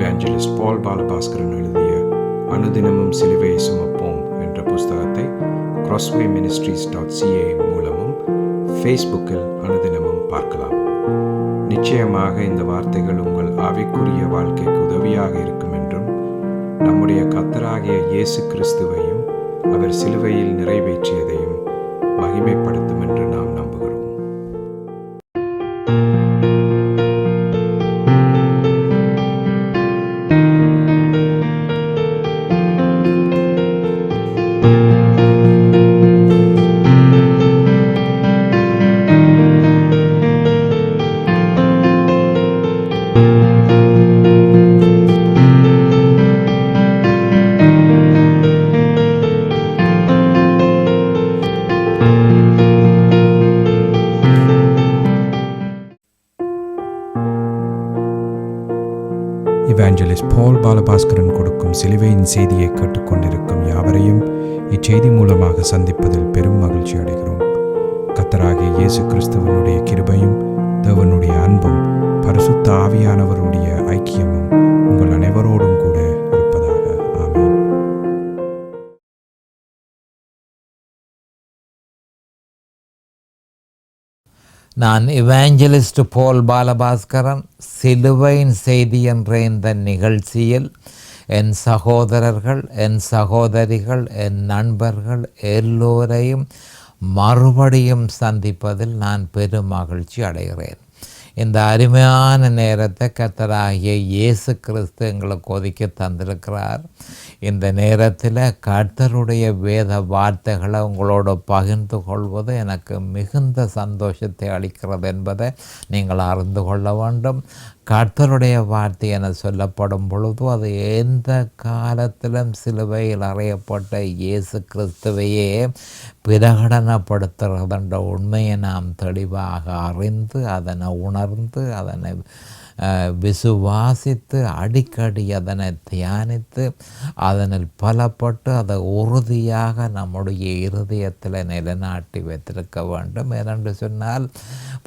இவாஞ்சலிஸ்ட் பால் பாலபாஸ்கரன் எழுதிய அனுதினமும் சிலுவையை சுமப்போம் என்ற புஸ்தகத்தை crosswayministries.ca மூலமும் ஃபேஸ்புக்கில் அனுதினமும் பார்க்கலாம். நிச்சயமாக இந்த வார்த்தைகள் உங்கள் ஆவிக்குரிய வாழ்க்கைக்கு உதவியாக இருக்கும் என்றும் நம்முடைய கர்த்தராகிய இயேசு கிறிஸ்துவையும் அவர் சிலுவையில் நிறைவேற்றியதையும் மகிமைப்படுத்தும் என்று நாம் நம்புகிறோம். இவாஞ்சலிஸ்ட் பால் பாலபாஸ்கரன் கொடுக்கும் சிலுவையின் செய்தியை கேட்டுக்கொண்டிருக்கும் யாவரையும் இச்செய்தி மூலமாக சந்திப்பதில் பெரும் மகிழ்ச்சி அடைகிறோம். கர்த்தராகிய இயேசு கிறிஸ்துவனுடைய கிருபையும் தேவனுடைய அன்பும் பரிசுத்த ஆவியானவருடைய ஐக்கியமும் உங்கள் அனைவரோடும் கூட இருப்பதாக. ஆமென். நான் இவாஞ்சலிஸ்ட் பால் பாலபாஸ்கரன். சிலுவையின் செய்தி என்ற இந்த நிகழ்ச்சியில் என் சகோதரர்கள், என் சகோதரிகள், என் நண்பர்கள் எல்லோரையும் மறுபடியும் சந்திப்பதில் நான் பெரும் மகிழ்ச்சி அடைகிறேன். இந்த அருமையான நேரத்தை கர்த்தராகிய இயேசு கிறிஸ்து எங்களுக்கு ஒதுக்கி தந்திருக்கிறார். இந்த நேரத்தில் கர்த்தருடைய வேத வார்த்தைகளை உங்களோடு பகிர்ந்து கொள்வது எனக்கு மிகுந்த சந்தோஷத்தை அளிக்கிறது என்பதை நீங்கள் அறிந்து கொள்ள வேண்டும். கர்த்தருடைய வார்த்தை என சொல்லப்படும் பொழுது அது எந்த காலத்திலும் சிலுவையில் அறையப்பட்ட இயேசு கிறிஸ்துவையே பிரகடனப்படுத்துகிறது என்ற உண்மையை நாம் தெளிவாக அறிந்து அதனை உணர்ந்து அதனை விசுவாசித்து அடிக்கடி அதனை தியானித்து அதனில் பலப்பட்டு அதை உறுதியாக நம்முடைய இருதயத்தில் நிலைநாட்டி வைத்திருக்க வேண்டும். ஏனென்று சொன்னால்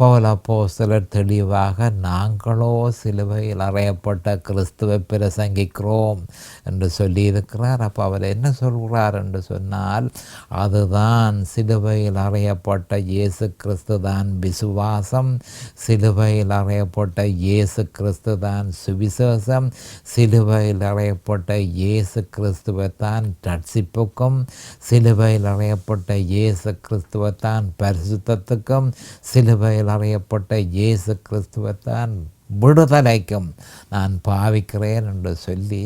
பவுல் அப்போஸ்தலர் தெளிவாக நாங்களோ சிலுவையில் அறையப்பட்ட கிறிஸ்துவை பிரசங்கிக்கிறோம் என்று சொல்லியிருக்கிறார். அப்போ அவர் என்ன சொல்கிறார் என்று சொன்னால் அதுதான் சிலுவையில் அறையப்பட்ட இயேசு கிறிஸ்து தான் விசுவாசம், சிலுவையில் அறையப்பட்ட இயேசு கிறிஸ்து தான் சுவிசேஷம், சிலுவையில் அறையப்பட்ட இயேசு கிறிஸ்துவை தான் ரட்சிப்புக்கும், சிலுவையில் அறையப்பட்ட இயேசு கிறிஸ்துவை தான் பரிசுத்தத்துக்கும், சிலுவையில் அறையப்பட்ட இயேசு கிறிஸ்துவை தான் விடுதலைக்கும் நான் பாவிக்கிறேன் என்று சொல்லி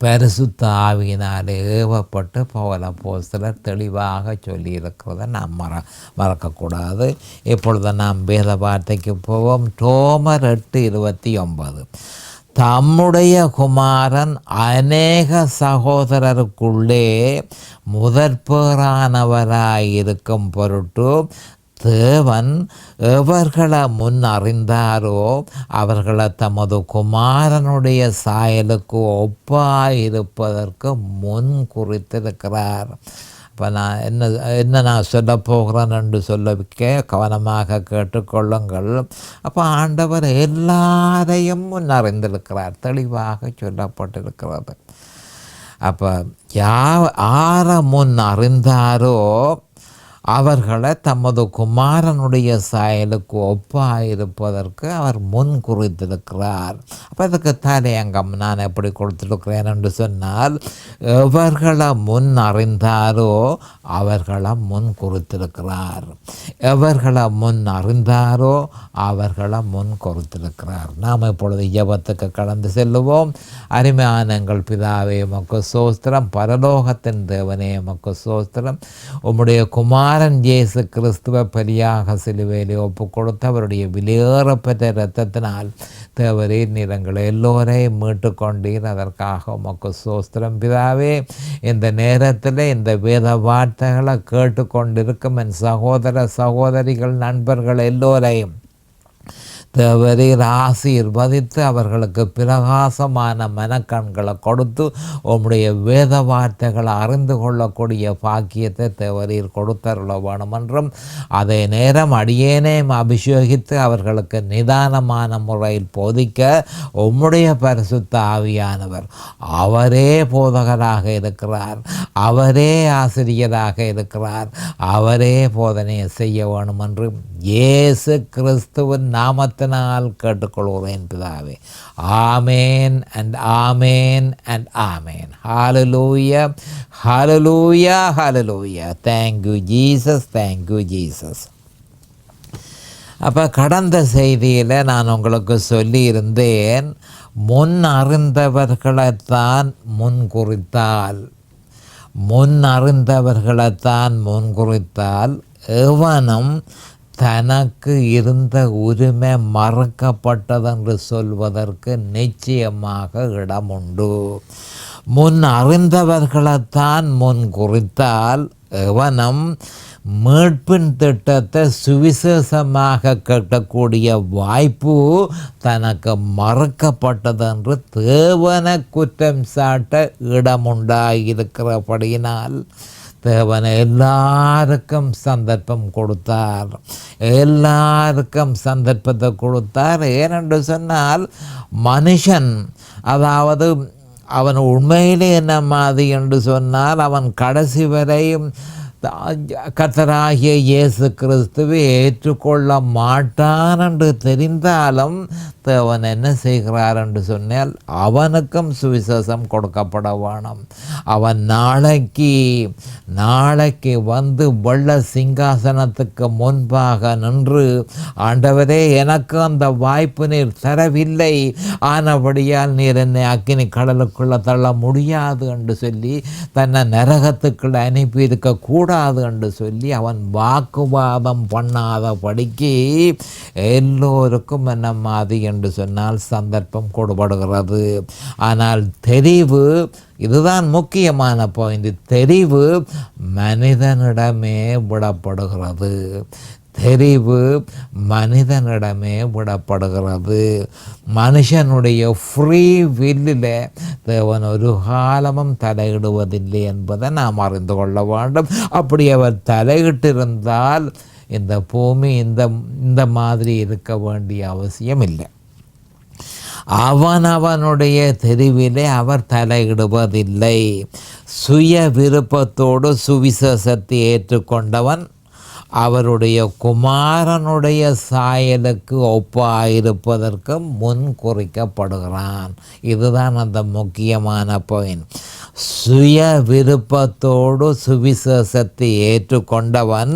பரிசுத்த ஆவியினாலே ஏவப்பட்டு பவுல் அப்போஸ்தலர் தெளிவாக சொல்லியிருக்கிறத நாம் மறக்கக்கூடாது. இப்பொழுது நாம் வேத வார்த்தைக்கு போவோம். ரோமர் 8:29. தம்முடைய குமாரன் அநேக சகோதரருக்குள்ளே முதற்பேறானவராயிருக்கும் பொருட்டு தேவன் எவர்களை முன் அறிந்தாரோ அவர்களை தமது குமாரனுடைய சாயலுக்கு ஒப்பாயிருப்பதற்கு முன் குறித்திருக்கிறார். இப்போ நான் என்ன நான் சொல்ல போகிறேன் என்று சொல்ல கவனமாக கேட்டுக்கொள்ளுங்கள். அப்போ ஆண்டவர் எல்லாரையும் முன் அறிந்திருக்கிறார், தெளிவாக சொல்லப்பட்டிருக்கிறது. அப்போ ஆரை முன் அறிந்தாரோ அவர்களை தமது குமாரனுடைய சாயலுக்கு ஒப்பாயிருப்பதற்கு அவர் முன் குறித்திருக்கிறார். அப்போ அதுக்கு தலையங்கம் நான் எப்படி கொடுத்துருக்கிறேன் என்று சொன்னால் எவர்களை முன் அறிந்தாரோ அவர்களை முன் குறித்திருக்கிறார். எவர்களை முன் அறிந்தாரோ அவர்களை முன் குறித்திருக்கிறார். நாம் இப்பொழுது ஜெபத்துக்கு கடந்து செல்லுவோம். அருமையான எங்கள் பிதாவே உமக்கு ஸ்தோத்திரம், பரலோகத்தின் தேவனே உமக்கு ஸ்தோத்திரம். உம்முடைய குமாரன் இயேசு கிறிஸ்துவ பலியாக சிலுவையிலே ஒப்பு கொடுத்து அவருடைய விலையேறப்பட்ட இரத்தத்தினால் தேவரீர் நீரங்கள் எல்லோரையும் மீட்டு கொண்டீர். அதற்காக உமக்கு ஸ்தோத்திரம் பிதாவே. இந்த நேரத்தில் இந்த வேத வார்த்தைகளை கேட்டுக்கொண்டிருக்கும் என் சகோதர சகோதரிகள் நண்பர்கள் எல்லோரையும் தேவரீர் ஆசீர்வதித்து அவர்களுக்கு பிரகாசமான மனக்கண்களை கொடுத்து உம்முடைய வேத வார்த்தைகளை அறிந்து கொள்ளக்கூடிய பாக்கியத்தை தேவரீர் கொடுத்தருள வேணுமென்றும் அதே நேரம் அடியேனையும் அபிஷேகித்து அவர்களுக்கு நிதானமான முறையில் போதிக்க உம்முடைய பரிசுத்த ஆவியானவர் அவரே போதகராக இருக்கிறார், அவரே ஆசிரியராக இருக்கிறார், அவரே போதனையை செய்ய வேணும் என்று இயேசு கிறிஸ்துவின் நாமத்தினால் கேட்டுக்கொள்கிறேன் பிதாவே. ஆமேன் and amen and amen. Hallelujah, hallelujah, hallelujah. Thank you Jesus, thank you Jesus. அப்போ கடந்த செய்தியில் நான் உங்களுக்கு சொல்லியிருந்தேன், முன் அறிந்தவர்களைத்தான் முன்குறித்தால் எவனும் தனக்கு இருந்த உரிமை மறக்கப்பட்டதென்று சொல்வதற்கு நிச்சயமாக இடமுண்டு. முன் அறிந்தவர்களைத்தான் குறித்தால் எவனும் மீட்பின் திட்டத்தை சுவிசேஷமாக கேட்கக்கூடிய வாய்ப்பு தனக்கு மறக்கப்பட்டதென்று தேவனை குற்றம் சாட்ட இடமுண்டாயிருக்கிறபடியினால் தேவன் எல்லாருக்கும் சந்தர்ப்பம் கொடுத்தார், எல்லாருக்கும் சந்தர்ப்பத்தை கொடுத்தார். ஏனென்று சொன்னால் மனுஷன், அதாவது அவன் உண்மையிலே என்ன மாதிரி என்று சொன்னால் அவன் கடைசி வரையும் கர்த்தராகிய இயேசு கிறிஸ்துவை ஏற்றுக்கொள்ள மாட்டான் என்று தெரிந்தாலும் தேவன் என்ன செய்கிறார் என்று சொன்னால் அவனுக்கும் சுவிசேஷம் கொடுக்கப்பட வேணும். அவன் நாளைக்கு வந்து வெள்ள சிங்காசனத்துக்கு முன்பாக நின்று, ஆண்டவரே எனக்கு அந்த வாய்ப்பு நீர் தரவில்லை, ஆனபடியால் நீர் என்னை அக்கினி கடலுக்குள்ள தள்ள முடியாது என்று சொல்லி தன்னை நரகத்துக்குள்ள அனுப்பியிருக்க கூடாது என்று சொல்லி அவன் வாக்குவாதம் பண்ணாதபடிக்கு எல்லோருக்கும் என்ன மாதிரி என்று சொன்னால் சந்தர்ப்பம் கொடுபடுகிறது. ஆனால் தெரிவு, இதுதான் முக்கியமான பாயிண்ட், தெரிவு மனிதனிடமே விடப்படுகிறது. மனுஷனுடைய ஃப்ரீ வில்லில் தேவன் ஒரு காலமும் தலையிடுவதில்லை என்பதை நாம் அறிந்து கொள்ள வேண்டும். அப்படி அவர் தலையிட்டிருந்தால் இந்த பூமி இந்த மாதிரி இருக்க வேண்டிய அவசியம் இல்லை. அவனுடைய தெரிவிலே அவர் தலையிடுவதில்லை. சுய விருப்பத்தோடு சுவிசேஷத்தை ஏற்றுக்கொண்டவன் அவருடைய குமாரனுடைய சாயலுக்கு ஒப்பாயிருப்பதற்கு முன் குறிக்கப்படுகிறான். இதுதான் அந்த முக்கியமான பாயிண்ட். சுய விருப்பத்தோடு சுவிசேஷத்தை ஏற்றுக்கொண்டவன்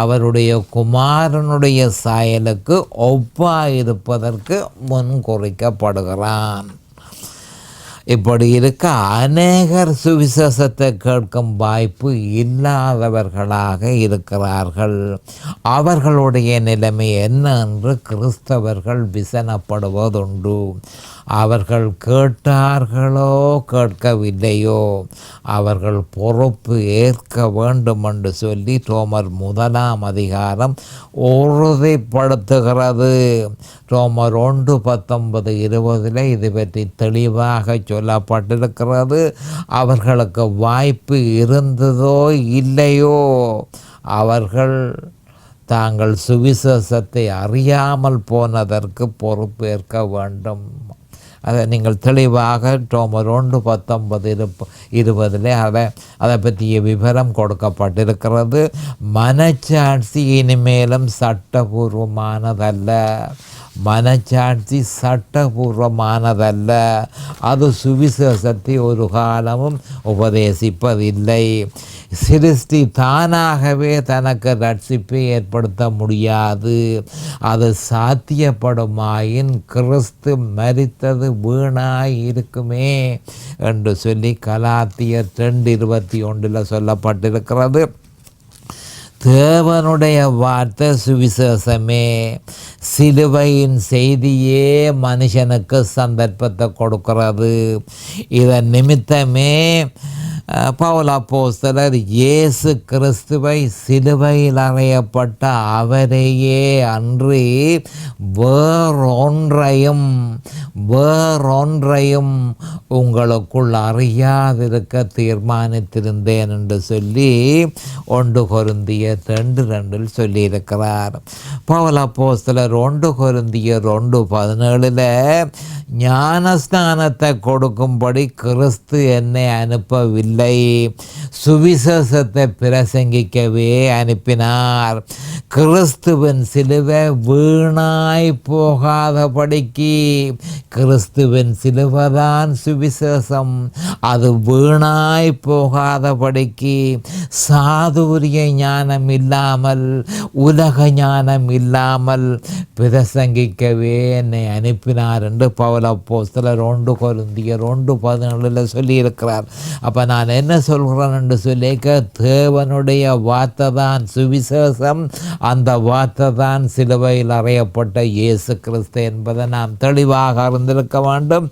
அவருடைய குமாரனுடைய சாயலுக்கு ஒப்பாயிருப்பதற்கு முன் குறிக்கப்படுகிறான். இப்படி இருக்க அநேகர் சுவிசேஷத்தை கேட்கும் வாய்ப்பு இல்லாதவர்களாக இருக்கிறார்கள். அவர்களுடைய நிலைமை என்ன என்று கிறிஸ்தவர்கள் விசனப்படுவதுண்டு. அவர்கள் கேட்டார்களோ கேட்கவில்லையோ அவர்கள் பொறுப்பு ஏற்க வேண்டும் என்று சொல்லி ரோமர் 1 அதிகாரம் உறுதிப்படுத்துகிறது. ரோமர் 1:19-20 இது பற்றி தெளிவாக சொல்லப்பட்டிருக்கிறது. அவர்களுக்கு வாய்ப்பு இருந்ததோ இல்லையோ அவர்கள் தாங்கள் சுவிசேஷத்தை அறியாமல் போனதற்கு பொறுப்பேற்க வேண்டும். அதை நீங்கள் தெளிவாக ரோமர் 1:19-20 அதை பற்றிய விவரம் கொடுக்கப்பட்டிருக்கிறது. மனச்சாட்சி இனிமேலும் சட்டபூர்வமானதல்ல. அது சுவிசேஷத்தை ஒரு காலமும் உபதேசிப்பதில்லை. சிருஷ்டி தானாகவே தனக்கு ரட்சிப்பை ஏற்படுத்த முடியாது. அது சாத்தியப்படுமாயின் கிறிஸ்து மரித்தது வீணாய் இருக்குமே என்று சொல்லி கலாத்தியர் 2:21 சொல்லப்பட்டிருக்கிறது. தேவனுடைய வார்த்தை சுவிசேஷமே. சிலுவையின் செய்தியே மனுஷனுக்கு சந்தர்ப்பத்தை கொடுக்கிறது. இதன் நிமித்தமே பவுல் அப்போஸ்தலர் இயேசு கிறிஸ்துவை சிலுவையில் அறையப்பட்ட அவரையே அன்றி வேறொன்றையும் உங்களுக்குள் அறியாதிருக்க தீர்மானித்திருந்தேன் என்று சொல்லி 1 கொரிந்தியர் 2:2 சொல்லியிருக்கிறார். பவுல் அப்போஸ்தலர் 1 கொரிந்தியர் 2:17 ஞானஸ்நானத்தை கொடுக்கும்படி கிறிஸ்து என்னை அனுப்பவில்லை, சுவிசேஷத்தை பிரசங்கிக்கவே அனுப்பினார். கிறிஸ்துவின் சிலுவை வீணாய் போகாதபடிக்கு, கிறிஸ்துவின் சிலுவைதான் சுவிசேஷம், அது வீணாய் போகாதபடிக்கு சாதுரிய ஞானம் இல்லாமல், உலக ஞானம் இல்லாமல் பிரசங்கிக்கவே என்னை அனுப்பினார் என்று பவுல் அப்போஸ்தலர் 1 கொரிந்தியர் 2:17 சொல்லியிருக்கிறார். அப்போ நான் என்ன சொல்கிறேன் என்று சொல்லிக்க, தேவனுடைய வார்த்தை தான் சுவிசேஷம், அந்த வார்த்தை தான் சிலுவையில் அறையப்பட்ட இயேசு கிறிஸ்து என்பதை நாம் தெளிவாக அறிந்திருக்க வேண்டும்.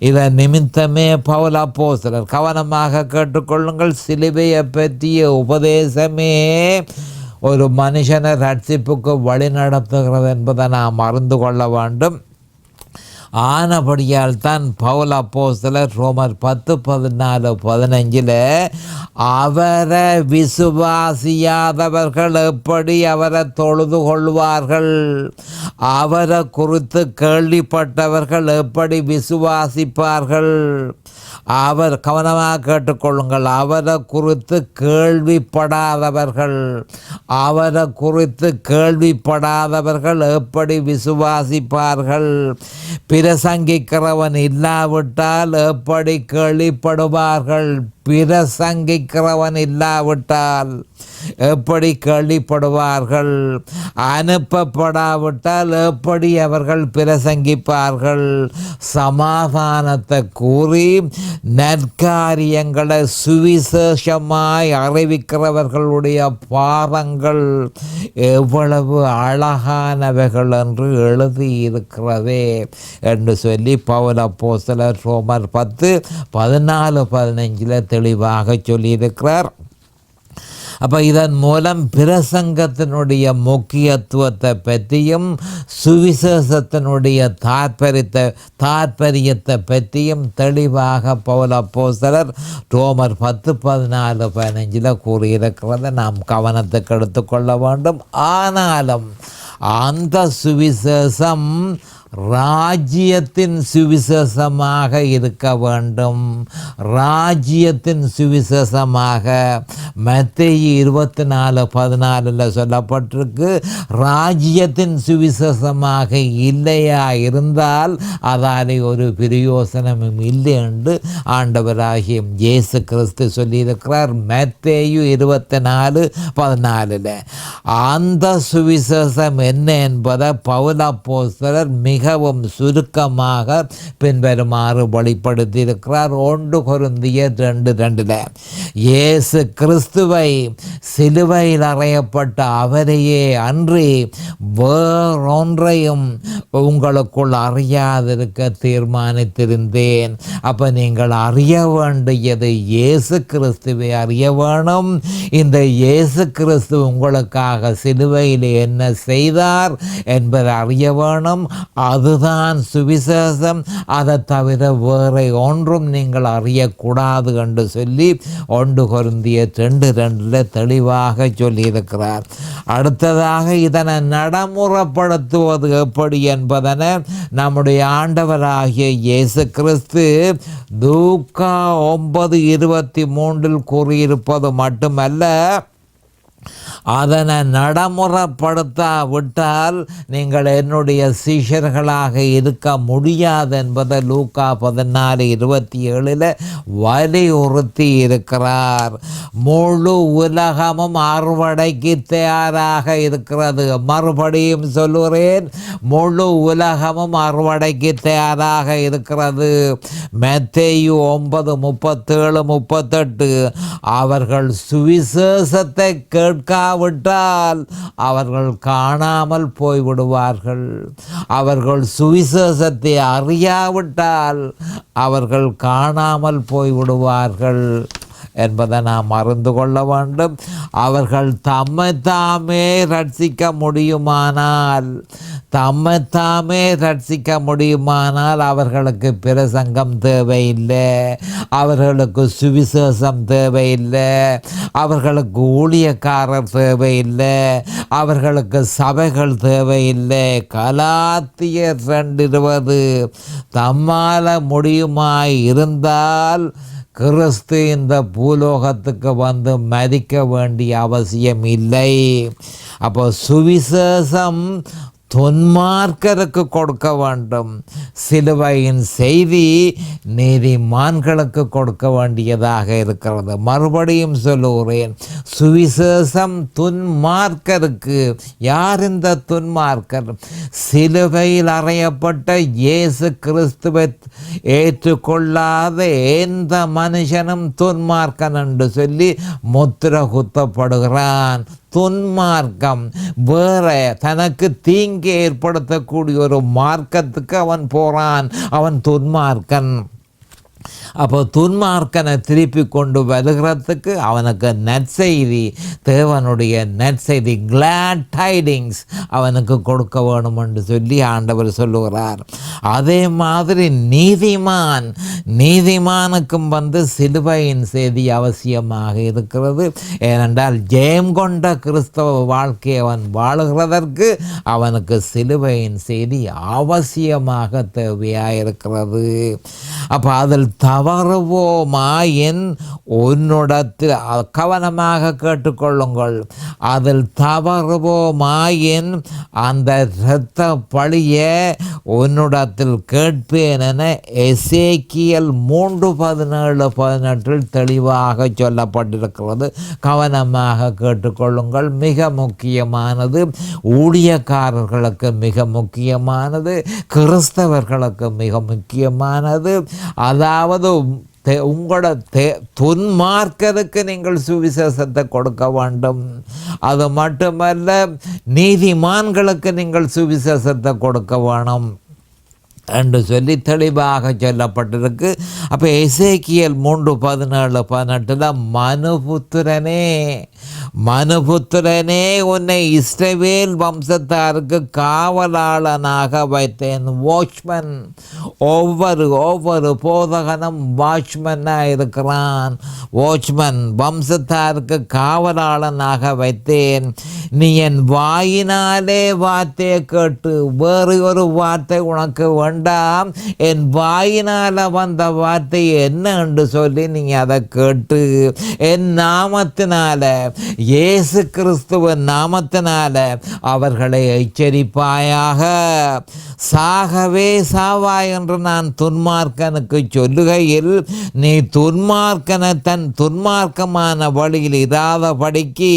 இதன் நிமித்தமே பவுல் அப்போஸ்தலர் கவனமாக கேட்டுக்கொள்ளுங்கள், சிலுவையை பற்றிய உபதேசமே ஒரு மனுஷனை ரட்சிப்புக்கு வழி நடத்துகிறது என்பதை நாம் அறிந்து கொள்ள வேண்டும். ஆனபடியால் தான் பவுல் அப்போஸ்தலர் ரோமர் 10:14-15 அவரை விசுவாசியாதவர்கள் எப்படி அவரை தொழுது கொள்வார்கள், அவரை குறித்து கேள்விப்பட்டவர்கள் எப்படி விசுவாசிப்பார்கள். அவர் கவனமாக கேட்டுக்கொள்ளுங்கள், அவரை குறித்து கேள்விப்படாதவர்கள் எப்படி விசுவாசிப்பார்கள். பிரசங்கிக்கிறவன் இல்லாவிட்டால் எப்படி கேள்விப்படுவார்கள். பிரசங்கிக்கிறவன் இல்லாவிட்டால் எப்படி கேள்விப்படுவார்கள். அனுப்பப்படாவிட்டால் எப்படி அவர்கள் பிரசங்கிப்பார்கள். சமாதானத்தை கூறி நற்காரியங்களை சுவிசேஷமாய் அறிவிக்கிறவர்களுடைய பாதங்கள் எவ்வளவு அழகானவைகள் என்று எழுதியிருக்கிறதே என்று சொல்லி பவுல் அப்போஸ்தலர் ரோமர் 10:14-15 தெளிவாக சொல்லியிருக்கிறார். அப்போ இதன் மூலம் பிரசங்கத்தினுடைய முக்கியத்துவத்தை பற்றியும் சுவிசேஷத்தினுடைய தாற்பயத்தை பற்றியும் தெளிவாக பவுல் அப்போஸ்தலர் ரோமர் 10:14-15 கூறியிருக்கிறத நாம் கவனத்துக்கு எடுத்துக்கொள்ள வேண்டும். ஆனாலும் அந்த சுவிசேஷம் ராஜ்யத்தின் சுவிசேஷமாக இருக்க வேண்டும். ராஜ்யத்தின் சுவிசேஷமாக மத்தேயு 24:14 சொல்லப்பட்டிருக்கு. ராஜ்யத்தின் சுவிசேஷமாக இல்லையா இருந்தால் அதாலே ஒரு பிரயோசனமும் இல்லை என்று ஆண்டவராகிய இயேசு கிறிஸ்து சொல்லியிருக்கிறார் மத்தேயு 24:14. அந்த சுவிசேஷம் என்ன என்பதை பவுல் அப்போஸ்தலர் மிகவும் சுருக்கமாக பின்வருமாறு வெளிப்படுத்தியிருக்கிறார். 1 கொரிந்தியர் 2:2 இயேசு கிறிஸ்துவை சிலுவையில் அறையப்பட்ட அவரையே அன்றி வேறொன்றையும் உங்களுக்குள் அறியாதிருக்க தீர்மானித்திருந்தேன். அப்போ நீங்கள் அறிய வேண்டியது இயேசு கிறிஸ்துவை அறிய வேணும். இந்த இயேசு கிறிஸ்து உங்களுக்காக சிலுவையில் என்ன செய்தார் என்பதை அறிய வேணும். அதுதான் சுவிசேஷம். அதை தவிர வேறு ஒன்றும் நீங்கள் அறியக்கூடாது என்று சொல்லி 1 கொரிந்தியர் 2:2 தெளிவாக சொல்லியிருக்கிறார். அடுத்ததாக இதனை நடைமுறைப்படுத்துவது எப்படி என்பதனை நம்முடைய ஆண்டவராகிய இயேசு கிறிஸ்து லூக்கா 9:23 கூறியிருப்பது மட்டுமல்ல, அதனை நடைமுறைப்படுத்தாவிட்டால் நீங்கள் என்னுடைய சீஷர்களாக இருக்க முடியாது என்பதை லூக்கா 14:27 வலியுறுத்தி இருக்கிறார். முழு உலகமும் அறுவடைக்கு தயாராக இருக்கிறது. மறுபடியும் சொல்லுகிறேன், முழு உலகமும் அறுவடைக்கு தயாராக இருக்கிறது. மத்தேயு 9:37-38 அவர்கள் சுவிசேஷத்தை கேட்காவிட்டால் அவர்கள் காணாமல் போய்விடுவார்கள். அவர்கள் சுவிசேஷத்தை அறியாவிட்டால் அவர்கள் காணாமல் போய்விடுவார்கள் என்பதை நாம் அறிந்து கொள்ள வேண்டும். அவர்கள் தம்மை தாமே ரட்சிக்க முடியுமானால் அவர்களுக்கு பிரசங்கம் தேவையில்லை, அவர்களுக்கு சுவிசேஷம் தேவையில்லை, அவர்களுக்கு ஊழியக்காரர் தேவையில்லை, அவர்களுக்கு சபைகள் தேவையில்லை. கலாத்தியர் 2:20 தம்மால முடியுமாய் இருந்தால் கிறிஸ்து இந்த பூலோகத்துக்கு வந்து மரிக்க வேண்டிய அவசியம் இல்லை. அப்போ சுவிசேஷம் துன்மார்க்கருக்கு கொடுக்க வேண்டும், சிலுவையின் செய்தி நீதிமான்களுக்கு கொடுக்க வேண்டியதாக இருக்கிறது. மறுபடியும் சொல்லுகிறேன், சுவிசேஷம் துன்மார்க்கருக்கு. யார் இந்த துன்மார்க்கர்? சிலுவையில் அறையப்பட்ட இயேசு கிறிஸ்துவை ஏற்றுக்கொள்ளாத எந்த மனுஷனும் துன்மார்க்கன் என்று சொல்லி முத்திரை குத்தப்படுகிறான். துன்மார்க்கம் வேற, தனக்கு தீங்கு ஏற்படுத்தக்கூடிய ஒரு மார்க்கத்துக்கு அவன் போகிறான், அவன் துன்மார்க்கன். அப்போ துன்மார்க்கனை திருப்பி கொண்டு வருகிறதுக்கு அவனுக்கு நற்செய்தி, தேவனுடைய நற்செய்தி, கிளாட் டைடிங்ஸ் அவனுக்கு கொடுக்க வேணும் என்று சொல்லி ஆண்டவர் சொல்லுகிறார். அதே மாதிரி நீதிமானுக்கும் வந்து சிலுவையின் செய்தி அவசியமாக இருக்கிறது. ஏனென்றால் ஜெயம் கொண்ட கிறிஸ்தவ வாழ்க்கையை அவன் வாழுகிறதற்கு அவனுக்கு சிலுவையின் செய்தி அவசியமாக தேவையாக இருக்கிறது. அப்போ அதில் தவறுவோமா உன்னிடத்தில் கவனமாக கேட்டுக்கொள்ளுங்கள். அதில் தவறுவோமாயின் அந்த இரத்த பழியை உன்னிடத்தில் கேட்பேன் என எசேக்கியேல் 3:17-18 தெளிவாக சொல்லப்பட்டிருக்கிறது. கவனமாக கேட்டுக்கொள்ளுங்கள். மிக முக்கியமானது, ஊழியக்காரர்களுக்கு மிக முக்கியமானது, கிறிஸ்தவர்களுக்கு மிக முக்கியமானது. அதாவது உங்களோட துன்மார்க்கருக்கு நீங்கள் சுவிசேஷத்தை கொடுக்க வேண்டும். அது மட்டுமல்ல, நீதிமான்களுக்கு நீங்கள் சுவிசேஷத்தை கொடுக்க வேணும் என்று சொல்லி தெளிவாக சொல்லப்பட்டிருக்கு. அப்போ எசேக்கியேல் 3:17-18 மனுபுத்திரனே உன்னை இஸ்ரவேல் வம்சத்தாருக்கு காவலாளனாக வைத்தேன். வாட்ச்மேன், ஒவ்வொரு போதகனும் வாட்ச்மேனாக இருக்கிறான். வாட்ச்மேன், வம்சத்தாருக்கு காவலாளனாக வைத்தேன். நீ என் வாயினாலே வார்த்தையை கேட்டு, வேறு ஒரு வார்த்தை உனக்கு வேண்டாம், என் வாயினால வந்த வார்த்தை என்ன என்று சொல்லி நீ அதை கேட்டு என் நாமத்தினால, இயேசு கிறிஸ்துவின் நாமத்தினால அவர்களை எச்சரிப்பாயாக. சாகவே சாவாய் என்று நான் துன்மார்க்கனுக்கு சொல்லுகையில் நீ துன்மார்க்கனை தன் துன்மார்க்கமான வழியில் இராதபடிக்கு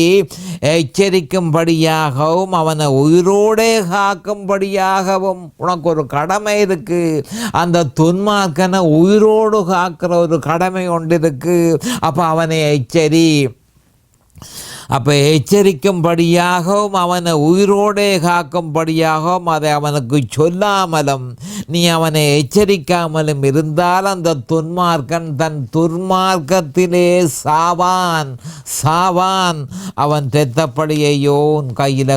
எச்சரிக்கும்படியாகவும் அவனை உயிரோடே காக்கும்படியாகவும் உனக்கு ஒரு கடமை இருக்கு. அந்த துன்மார்க்கனை உயிரோடு காக்கிற ஒரு கடமை ஒன்று இருக்கு. அப்போ அவனை எச்சரி. அப்போ எச்சரிக்கும்படியாகவும் அவனை உயிரோடே காக்கும்படியாகவும் அதை அவனுக்கு சொல்லாமலும் நீ அவனை எச்சரிக்காமலும் இருந்தால் அந்த துன்மார்க்கன் தன் துன்மார்க்கத்திலே சாவான். அவன் தெத்தப்படியையோ உன் கையில்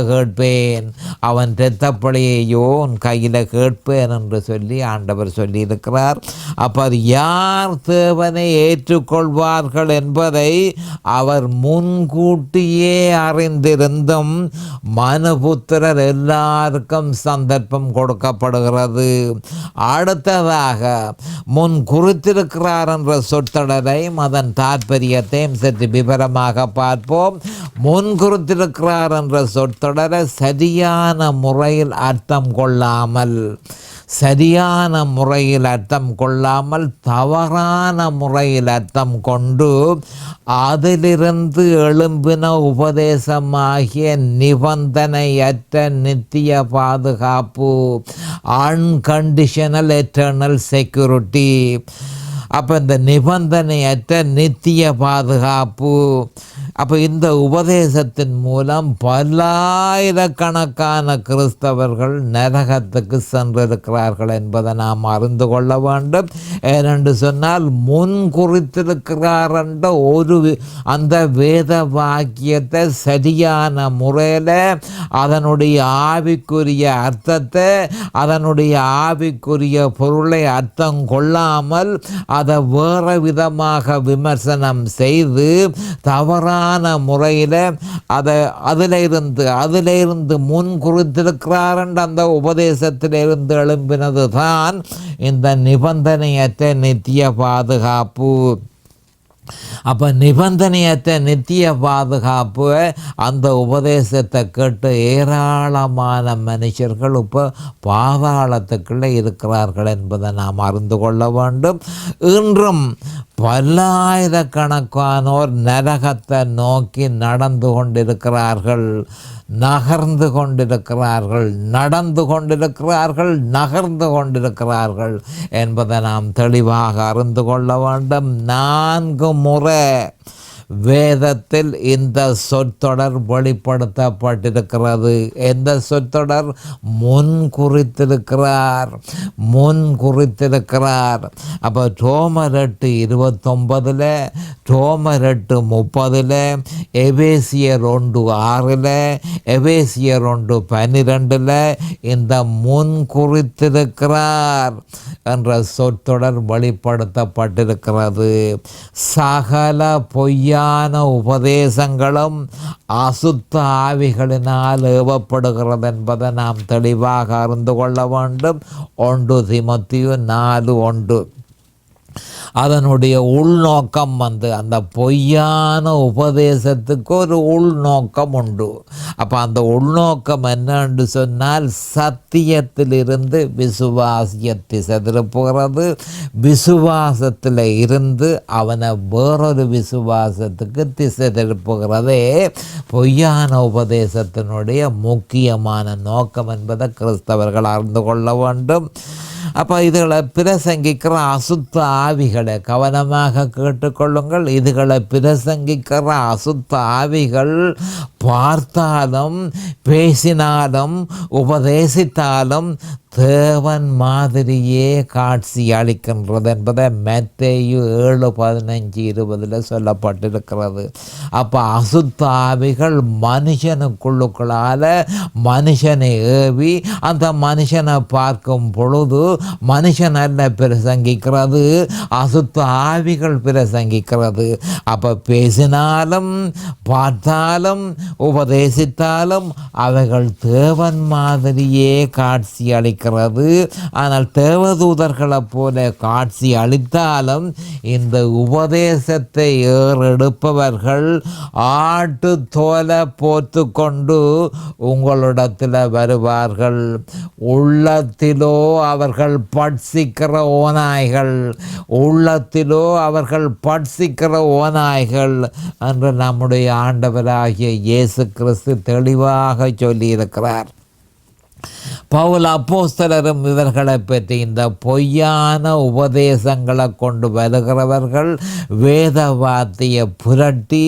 கேட்பேன் என்று சொல்லி ஆண்டவர் சொல்லியிருக்கிறார். அப்போ யார் தேவனை ஏற்றுக்கொள்வார்கள் என்பதை அவர் முன்கூட்டியே அறிந்திருந்தும் மனுபுத்திரர் எல்லாருக்கும் சந்தர்ப்பம் கொடுக்கப்படுகிறது. அடுத்ததாக முன் குறித்திருக்கிறார் என்ற சொற்றொடரையும் அதன் தாற்பயத்தையும் சற்று விவரமாக பார்ப்போம். முன் குறித்திருக்கிறார் என்ற சொற்றொடரை சரியான முறையில் அர்த்தம் கொள்ளாமல் தவறான முறையில் அர்த்தம் கொண்டு அதிலிருந்து எழும்பின உபதேசமாகிய நிபந்தனையற்ற நித்திய பாதுகாப்பு, அன்கண்டிஷனல் எட்டர்னல் செக்யூரிட்டி, அப்போ இந்த நிபந்தனையற்ற நித்திய பாதுகாப்பு. அப்போ இந்த உபதேசத்தின் மூலம் பல்லாயிரக்கணக்கான கிறிஸ்தவர்கள் நரகத்துக்கு சென்றிருக்கிறார்கள் என்பதை நாம் அறிந்து கொள்ள வேண்டும். ஏனென்று சொன்னால் முன் குறித்திருக்கிறார் என்ற அந்த வேத வாக்கியத்தை சரியான முறையில் அதனுடைய ஆவிக்குரிய அர்த்தத்தை, அதனுடைய ஆவிக்குரிய பொருளை அர்த்தம் கொள்ளாமல் அதை வேறு விதமாக விமர்சனம் செய்து தவறான முறையில் அதிலிருந்து முன் குறித்திருக்கிறார் என்ற அந்த உபதேசத்திலிருந்து எழும்பினது தான் இந்த நிபந்தனையற்ற நித்திய பாதுகாப்பு. அப்போ நிபந்தனையற்ற நித்திய பாதுகாப்பு அந்த உபதேசத்தை கேட்டு ஏராளமான மனுஷர்கள் இப்போ பாதாளத்துக்குள்ளே இருக்கிறார்கள் என்பதை நாம் அறிந்து கொள்ள வேண்டும். இன்றும் பல்லாயிரக்கணக்கானோர் நரகத்தை நோக்கி நடந்து கொண்டிருக்கிறார்கள், நகர்ந்து கொண்டிருக்கிறார்கள், நடந்து கொண்டிருக்கிறார்கள், நகர்ந்து கொண்டிருக்கிறார்கள் என்பதை நாம் தெளிவாக அறிந்து கொள்ள வேண்டும். 4 முறை வேதத்தில் இந்த சொற்றொடர் வெளிப்படுத்தப்பட்டிருக்கிறது. எந்த சொற்றொடர்? முன் குறித்திருக்கிறார், முன் குறித்திருக்கிறார். அப்போ ரோமர் 8:29, ரோமர் 8:30, எபேசியர் 1:6, எபேசியர் 1:12 இந்த முன் குறித்திருக்கிறார் என்ற சொற்றொடர் வெளிப்படுத்தப்பட்டிருக்கிறது. சகல பொய்யான உபதேசங்களும் அசுத்த ஆவிகளினால் ஏவப்படுகிறது என்பதை நாம் தெளிவாக அறிந்து கொள்ள வேண்டும். 1 தீமோத்தேயு 4:1. அதனுடைய உள்நோக்கம் அந்த பொய்யான உபதேசத்துக்கு ஒரு உள்நோக்கம் உண்டு. அப்போ அந்த உள்நோக்கம் என்னன்னு சொன்னால் சத்தியத்திலிருந்து விசுவாசியத்தை செதிரப்புகிறது, விசுவாசத்தில் இருந்து அவனை வேறொரு விசுவாசத்துக்கு திசை திருப்புகிறதே பொய்யான உபதேசத்தினுடைய முக்கியமான நோக்கம் என்பதை கிறிஸ்தவர்கள் அறிந்து கொள்ள வேண்டும். அப்போ இதுகளை பிரசங்கிக்கிற அசுத்த ஆவிகளை கவனமாக கேட்டுக்கொள்ளுங்கள். இதுகளை பிரசங்கிக்கிற அசுத்த ஆவிகள் பார்த்தாலும் பேசினாலும் உபதேசித்தாலும் தேவன் மாதிரியே காட்சி அளிக்கின்றது என்பதை மத்தேயு 7:15-20 சொல்லப்பட்டிருக்கிறது. அப்போ அசுத்த ஆவிகள் மனுஷனுக்குள்ளுக்களால் மனுஷனை ஏவி அந்த மனுஷனை பார்க்கும் பொழுது மனுஷன் அல்ல பிரசங்கிக்கிறது, அசுத்த ஆவிகள் பிரசங்கிக்கிறது. அப்போ பேசினாலும் பார்த்தாலும் உபதேசித்தாலும் அவைகள் தேவன் மாதிரியே காட்சி அளிக்கிறது. ஆனால் தேவதூதர்களை போல காட்சி அளித்தாலும் இந்த உபதேசத்தை ஏறெடுப்பவர்கள் ஆட்டு தோலை போர்த்து கொண்டு உங்களிடத்தில் வருவார்கள். உள்ளத்திலோ அவர்கள் பட்சிக்கிற ஓநாய்கள், உள்ளத்திலோ அவர்கள் பட்சிக்கிற ஓநாய்கள் என்று நம்முடைய ஆண்டவராகிய இயேசு கிறிஸ்து தெளிவாக சொல்லியிருக்கிறார். பவுல் அப்போஸ்தலரும் இவர்களை பற்றி இந்த பொய்யான உபதேசங்களை கொண்டு வருகிறவர்கள் வேத வார்த்தையை புரட்டி,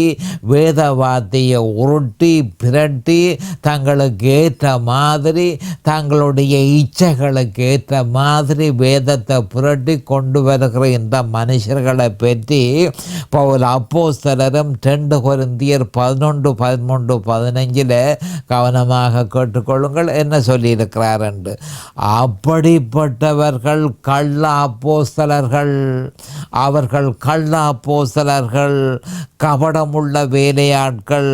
வேத வார்த்தையை உருட்டி பிரட்டி தங்களுக்கு ஏற்ற மாதிரி, தங்களுடைய இச்சைகளுக்கு ஏற்ற மாதிரி வேதத்தை புரட்டி கொண்டு வருகிற இந்த மனுஷர்களை பற்றி பவுல் அப்போஸ்தலரும் 2 கொரிந்தியர் 11:13-15 கவனமாக கேட்டுக்கொள்ளுங்கள் என்ன சொல்லியிருக்கிறார் என்று. அப்படிப்பட்டவர்கள் கள்ள அப்போஸ்தலர்கள், அவர்கள் கள்ள அப்போஸ்தலர்கள், கபடமுள்ள வேலையாட்கள்,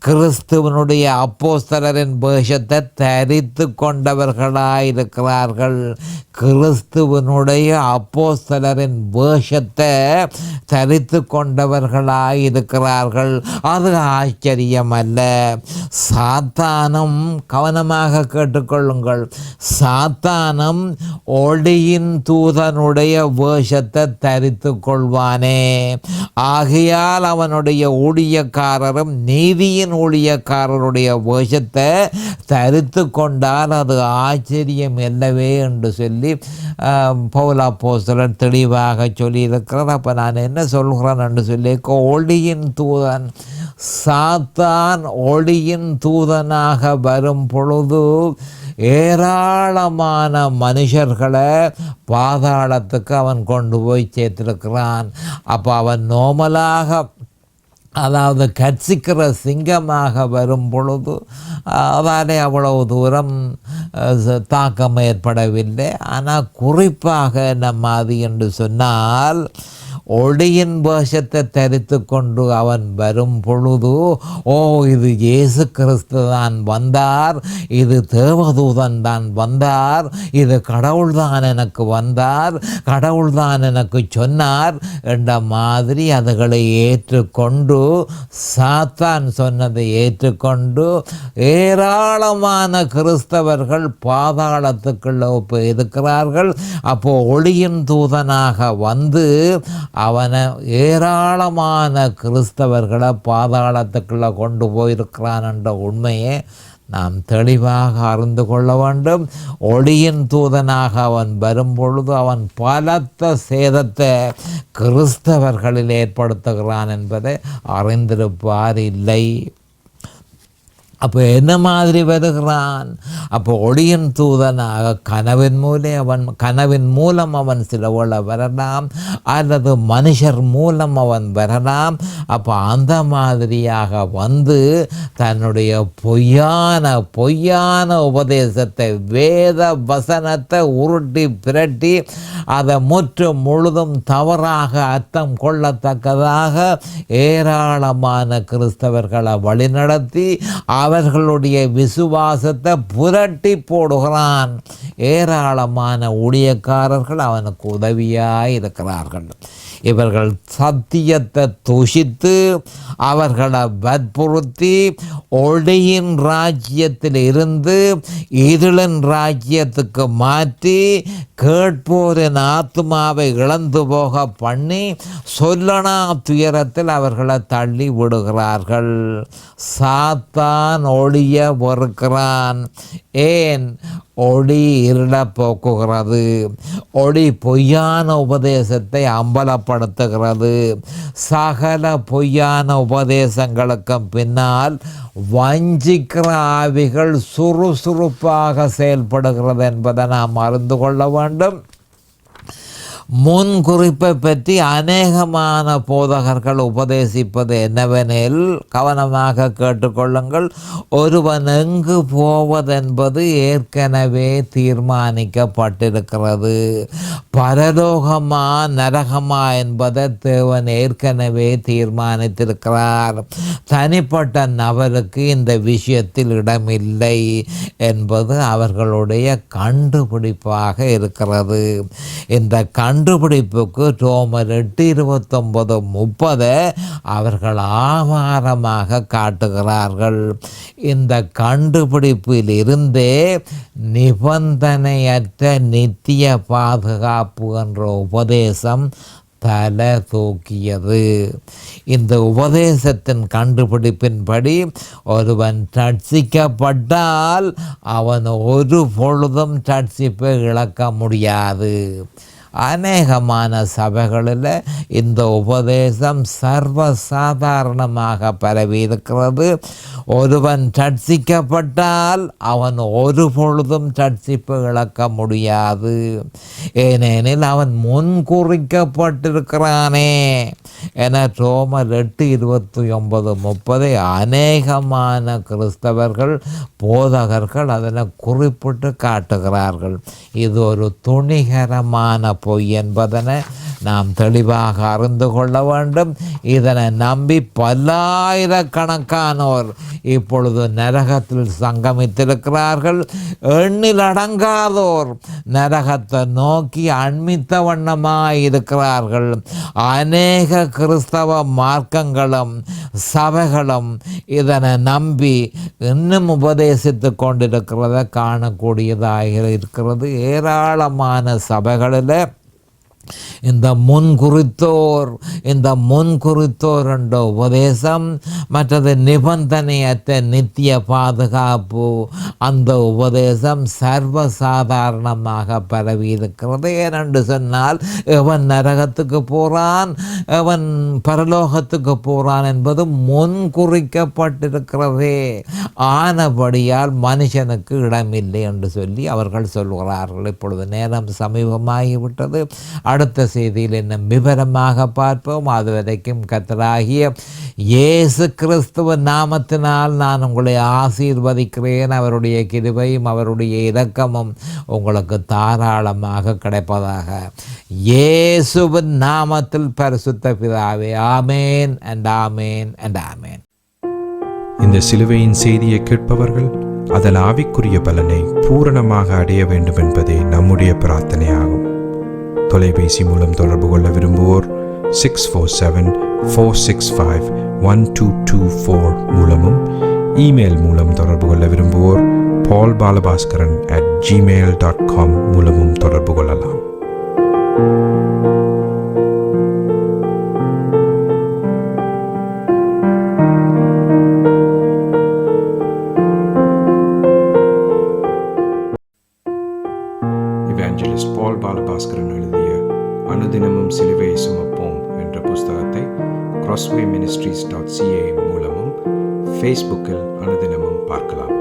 கிறிஸ்துவனுடைய அப்போஸ்தலரின் வேஷத்தை தரித்து கொண்டவர்களாயிருக்கிறார்கள். கிறிஸ்துவனுடைய அப்போஸ்தலரின் வேஷத்தை தரித்து கொண்டவர்களாயிருக்கிறார்கள். அது ஆச்சரியம் அல்ல. சாத்தானும், கவனமாக கேட்டுக்கொள்ளுங்கள், கொள்ளுங்கள். சாத்தானும் ஒளியின் தூதனுடைய வேஷத்தை தரித்து கொள்வானே, ஆகையால் அவனுடைய ஊழியக்காரரும் நீதியின் ஊழியக்காரருடைய வேஷத்தை தரித்து கொண்டால் அது ஆச்சரியம் இல்லவே என்று சொல்லி பவுல் அப்போஸ்தலன் தெளிவாக சொல்லியிருக்கிறார். அப்போ நான் என்ன சொல்கிறேன் என்று சொல்லி, ஒளியின் தூதன் சாத்தான் ஒளியின் தூதனாக வரும் பொழுது ஏராளமான மனுஷர்களை பாதாளத்துக்கு அவன் கொண்டு போய் சேர்த்திருக்கிறான். அப்போ அவன் நோமலாக, அதாவது கட்சிக்கிற சிங்கமாக வரும் பொழுது அதாலே அவ்வளவு தூரம் தாக்கம் ஏற்படவில்லை. ஆனால் குறிப்பாக நம்ம அது என்று சொன்னால், ஒளியின் வேஷத்தை தரித்து கொண்டு அவன் வரும் பொழுது, ஓ இது இயேசு கிறிஸ்து தான் வந்தார், இது தேவதூதன் தான் வந்தார், இது கடவுள்தான் எனக்கு வந்தார், கடவுள்தான் எனக்கு சொன்னார் என்ற மாதிரி அதுகளை ஏற்றுக்கொண்டு, சாத்தான் சொன்னதை ஏற்றுக்கொண்டு ஏராளமான கிறிஸ்தவர்கள் பாதாளத்துக்குள்ள இருக்கிறார்கள். அப்போ ஒளியின் தூதனாக வந்து அவனை ஏராளமான கிறிஸ்தவர்களை பாதாளத்துக்குள்ளே கொண்டு போயிருக்கிறான் என்ற உண்மையை நாம் தெளிவாக அறிந்து கொள்ள வேண்டும். ஒளியின் தூதனாக அவன் வரும்பொழுது அவன் பலத்த சேதத்தை கிறிஸ்தவர்களில் ஏற்படுத்துகிறான் என்பதை அறிந்திருப்பார் இல்லை. அப்போ என்ன மாதிரி வருகிறான்? அப்போ ஒளியின் தூதனாக கனவின் மூலம் அவன் சிலவுல வரலாம், அல்லது மனுஷர் மூலம் அவன் வரலாம். அப்போ அந்த மாதிரியாக வந்து தன்னுடைய பொய்யான உபதேசத்தை, வேத வசனத்தை உருட்டி பிரட்டி அதை முழுதும் தவறாக அர்த்தம் கொள்ளத்தக்கதாக ஏராளமான கிறிஸ்தவர்களை வழிநடத்தி அவர்களுடைய விசுவாசத்தை புரட்டி போடுகிறான். ஏராளமான ஊழியக்காரர்கள் அவனுக்கு உதவியாக இருக்கிறார்கள். இவர்கள் சத்தியத்தை தூஷித்து அவர்களை வற்புறுத்தி ஒளியின் ராஜ்யத்தில் இருந்து இருளின் ராஜ்யத்துக்கு மாற்றி கேட்போரின் ஆத்மாவை இழந்து போக பண்ணி சொல்லனா துயரத்தில் அவர்களை தள்ளி விடுகிறார்கள். சாத்தான் ஒளியை வெறுக்கிறான். ஏன்? ஒளி இருள போக்குகிறது. ஒளி பொய்யான உபதேசத்தை அம்பலப்படுத்துகிறது. சகல பொய்யான உபதேசங்களுக்கும் பின்னால் வஞ்சிக்கிற ஆவிகள் சுறுசுறுப்பாக செயல்படுகிறது என்பதை நாம் அறிந்து கொள்ள வேண்டும். முன் குறிப்பை பற்றி அநேகமான போதகர்கள் உபதேசிப்பது என்னவெனில், கவனமாக கேட்டுக்கொள்ளுங்கள், ஒருவன் எங்கு போவதென்பது ஏற்கனவே தீர்மானிக்கப்பட்டிருக்கிறது. பரலோகமா நரகமா என்பதை தேவன் ஏற்கனவே தீர்மானித்திருக்கிறார். தனிப்பட்ட நபருக்கு இந்த விஷயத்தில் இடமில்லை என்பது அவர்களுடைய கண்டுபிடிப்பாக இருக்கிறது. இந்த கண்டுபிடிப்புக்கு ரோமர் 8:29-30 அவர்கள் ஆதாரமாக காட்டுகிறார்கள். இந்த கண்டுபிடிப்பில் இருந்தே நிபந்தனையற்ற நித்திய பாதுகாப்பு என்ற உபதேசம் தலை தூக்கியது. இந்த உபதேசத்தின் கண்டுபிடிப்பின்படி ஒருவன் ரட்சிக்கப்பட்டால் அவன் ஒரு பொழுதும் ரட்சிப்பை இழக்க முடியாது. அநேகமான சபைகளில் இந்த உபதேசம் சர்வசாதாரணமாக பரவி இருக்கிறது. ஒருவன் ரட்சிக்கப்பட்டால் அவன் ஒரு பொழுதும் ரட்சிப்பு இழக்க முடியாது. ஏனெனில் அவன் முன்குறிக்கப்பட்டிருக்கிறானே என ரோமர் 8:29-30 அநேகமான கிறிஸ்தவர்கள் போதகர்கள் அதனை குறிப்பிட்டு காட்டுகிறார்கள். இது ஒரு துணிகரமான பொய் என்பதனை நாம் தெளிவாக அறிந்து கொள்ள வேண்டும். இதனை நம்பி பல்லாயிரக்கணக்கானோர் இப்பொழுது நரகத்தில் சங்கமித்திருக்கிறார்கள். எண்ணில் அடங்காதோர் நரகத்தை நோக்கி அண்மித்த வண்ணமாய் இருக்கிறார்கள். அநேக கிறிஸ்தவ மார்க்கங்களும் சபைகளும் இதனை நம்பி இன்னும் உபதேசித்து கொண்டிருக்கிறத காணக்கூடியதாக இருக்கிறது. ஏராளமான சபைகளில் இந்த முன்குறித்தோர் என்ற உபதேசம், மற்றது நிபந்தனையற்ற நித்திய பாதுகாப்பு, அந்த உபதேசம் சர்வசாதாரணமாக பரவி இருக்கிறது. ஏனென்று சொன்னால் எவன் நரகத்துக்கு போகிறான், எவன் பரலோகத்துக்கு போகிறான் என்பது முன்குறிக்கப்பட்டிருக்கிறதே. ஆனபடியால் மனுஷனுக்கு இடமில்லை என்று சொல்லி அவர்கள் சொல்கிறார்கள். இப்பொழுது நேரம் சமீபமாகிவிட்டது. அடுத்த செய்தியில் இன்னும் விவரமாக பார்ப்போம். அதுவரைக்கும் கர்த்தராகிய இயேசு கிறிஸ்துவின் நாமத்தினால் நான் உங்களை ஆசீர்வதிக்கிறேன். அவருடைய கிருபையும் அவருடைய இரக்கமும் உங்களுக்கு தாராளமாக கிடைப்பதாக. இயேசுவின் நாமத்தில் பரிசுத்த பிதாவே, ஆமேன் அண்ட் ஆமேன் அண்ட் ஆமேன். இந்த சிலுவையின் செய்தியை கேட்பவர்கள் அதன் ஆவிக்குரிய பலனை பூரணமாக அடைய வேண்டும் என்பதே நம்முடைய பிரார்த்தனையாகும். தொலைபேசி மூலம் தொடர்பு கொள்ள விரும்புவோர் 647-465-1224 மூலமும், இமெயில் மூலம் தொடர்பு கொள்ள விரும்புவோர் paulbalabaskaran@gmail.com மூலமும் தொடர்பு கொள்ளலாம். இவாஞ்சலிஸ்ட் பால் பாலபாஸ்கரன் எழுதிய அனுதினமும் சிலுவையை சுமப்போம் என்ற புஸ்தகத்தை crosswayministries.ca மூலமும் ஃபேஸ்புக்கில் அனுதினமும் பார்க்கலாம்.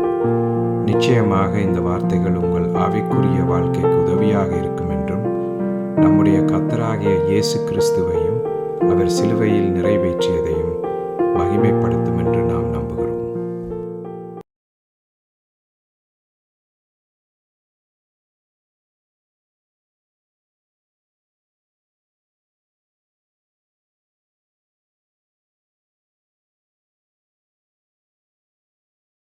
நிச்சயமாக இந்த வார்த்தைகள் உங்கள் ஆவிக்குரிய வாழ்க்கைக்கு உதவியாக இருக்கும் என்றும், நம்முடைய கர்த்தராகிய இயேசு கிறிஸ்துவையும் அவர் சிலுவையில் நிறைவேற்றியதையும் மகிமைப்படுத்த